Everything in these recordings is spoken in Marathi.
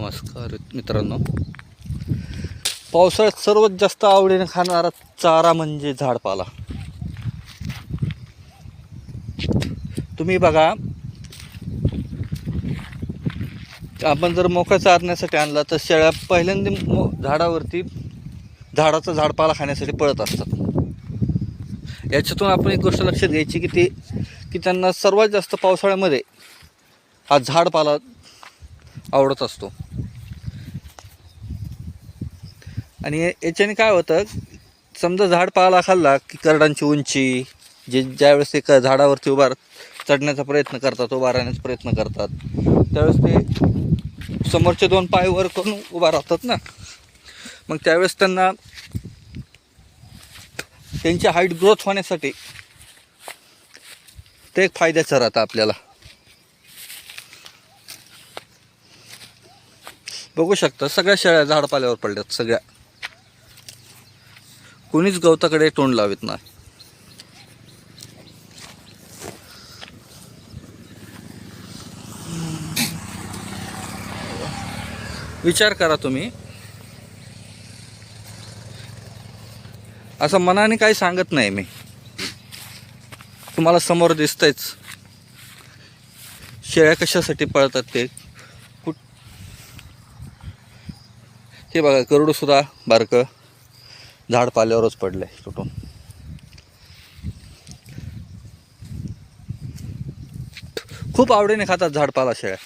नमस्कार मित्रांनो, पावसाळ्यात सर्वात जास्त आवडीने खाणारा चारा म्हणजे झाडपाला. तुम्ही बघा, आपण जर मोकळा चारण्यासाठी आणला तर शेळ्या पहिल्यांदा झाडावरती झाडाचा झाडपाला खाण्यासाठी पळत असतात. याच्यातून आपण एक गोष्ट लक्षात घ्यायची की त्यांना सर्वात जास्त पावसाळ्यामध्ये हा झाडपाला आवडत असतो. आणि याच्याने काय होतं, समजा झाडपाला खाल्ला की करडांची उंची ज्यावेळेस ते झाडावरती चढण्याचा प्रयत्न करतात, उभा राहण्याचा प्रयत्न करतात, त्यावेळेस ते समोरचे दोन पाय वर करून उभा राहतात ना. मग त्यावेळेस त्यांची हाईट ग्रोथ होण्यासाठी ते एक फायद्याचं राहतं आपल्याला. बघू शकता, सगळ्या शेळ्या झाडपाल्यावर पडल्यात. सगळ्या, कोणीच गवताकडे तोंड लावत नाही. विचार करा तुम्ही, असं मनाने काही सांगत नाही मी, तुम्हाला समोर दिसतंयच शेळ्या कशासाठी पळतात ते. हे बघा, गरुड सुद्धा बारकं झाडपाल्यावरच पडलंय तुटून. खूप आवडीने खातात झाडपाला शेळ्या.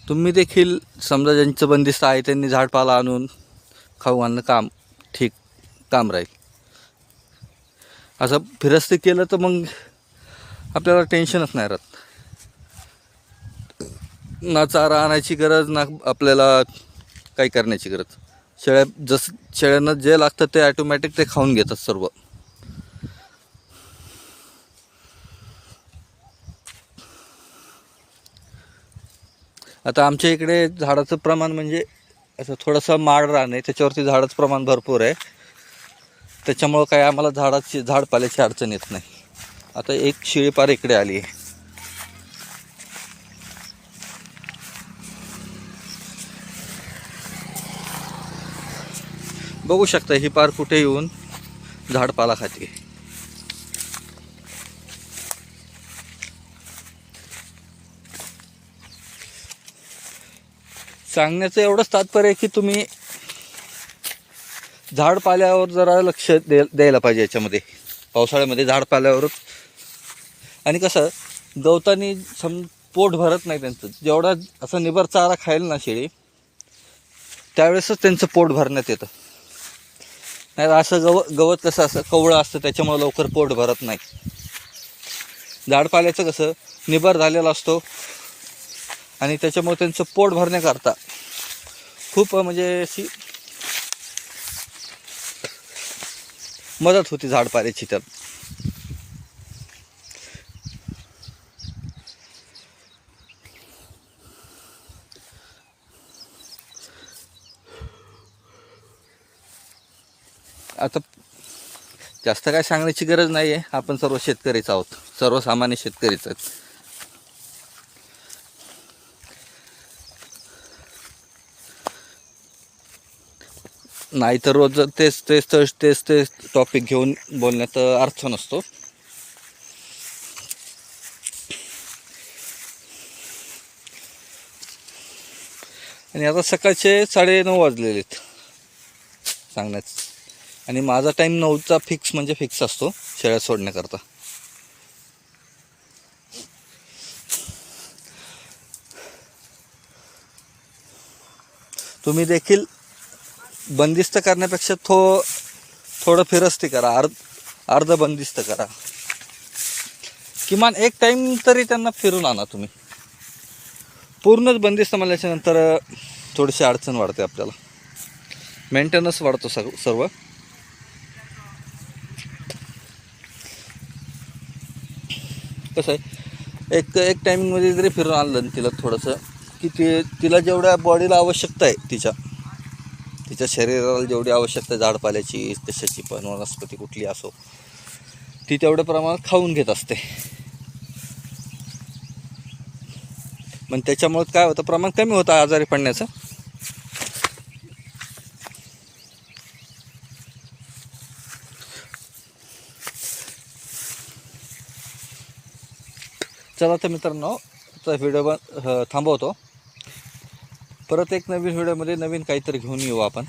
तुम्ही देखील समजा ज्यांचं बंदिस्त आहे त्यांनी झाडपाला आणून खाऊ घालणं काम राहील. असं फिरस्ती केलं तर मग आपल्याला टेन्शनच नाही राहत. ना चारा आणायची गरज, ना आपल्याला काही करण्याची गरज. शेळ्यांना जे लागतं ते ॲटोमॅटिक ते खाऊन घेतात सर्व. आता आमच्या इकडे झाडाचं प्रमाण म्हणजे असं थोडंसं माड रान आहे, त्याच्यावरती झाडाचं प्रमाण भरपूर आहे. त्याच्यामुळं काय आम्हाला झाडपाल्याची अडचण येत नाही. आता एक शेळी पार इकडे आली आहे. बघू शकता, ही पार कुठे येऊन झाडपाला खाते. सांगण्याचं एवढंच तात्पर्य आहे की तुम्ही झाडपाल्यावर जरा लक्ष द्यायला पाहिजे याच्यामध्ये, पावसाळ्यामध्ये झाडपाल्यावरच. आणि कसं, गवतानी पोट भरत नाही त्यांचं. जेवढा असं निबर चारा खाईल ना शेळी, त्यावेळेसच त्यांचं पोट भरण्यात येतं. नाही असं गवत कसं असं कवळं असतं, त्याच्यामुळे लवकर पोट भरत नाही. झाडपाल्याचं कसं निबर झालेला असतो आणि त्याच्यामुळे त्यांचं पोट भरण्याकरता खूप म्हणजे अशी मदत होती झाडपाल्याची. तर आता जास्त काय सांगण्याची गरज नाही आहे, आपण सर्व शेतकरीच आहोत, सर्वसामान्य शेतकरीच आहेत. नाही तर रोज तेच टॉपिक घेऊन बोलण्यात अर्थ नसतो. आणि आता सकाळचे 9:30 वाजलेले आहेत सांगण्यात. आणि माझा टाईम 9चा फिक्स असतो शेळ्या सोडण्याकरता. तुम्ही देखील बंदिस्त करण्यापेक्षा थोडं फिरस्ती करा, अर्ध बंदिस्त करा. किमान एक टाईम तरी त्यांना फिरून आणा तुम्ही. पूर्णच बंदिस्त म्हणल्याच्या नंतर थोडीशी अडचण वाढते आपल्याला, मेंटेनन्स वाढतो सर्व. कसं आहे, एक टायमिंगमध्ये जरी फिरून आणलं तिला थोडंसं, की तिला जेवढ्या बॉडीला आवश्यकता आहे, तिच्या शरीराला जेवढी आवश्यकता झाडपाल्याची, कशाची पण, वनस्पती कुठली असो, ती तेवढ्या प्रमाणात खाऊन घेत असते. मग त्याच्यामुळे काय होतं, प्रमाण कमी होतं आजारी पडण्याचं. चला तर मित्रांनो, व्हिडिओ थांबवतो. परत एक नवीन व्हिडिओमध्ये नवीन काहीतरी घेऊन येऊ आपण.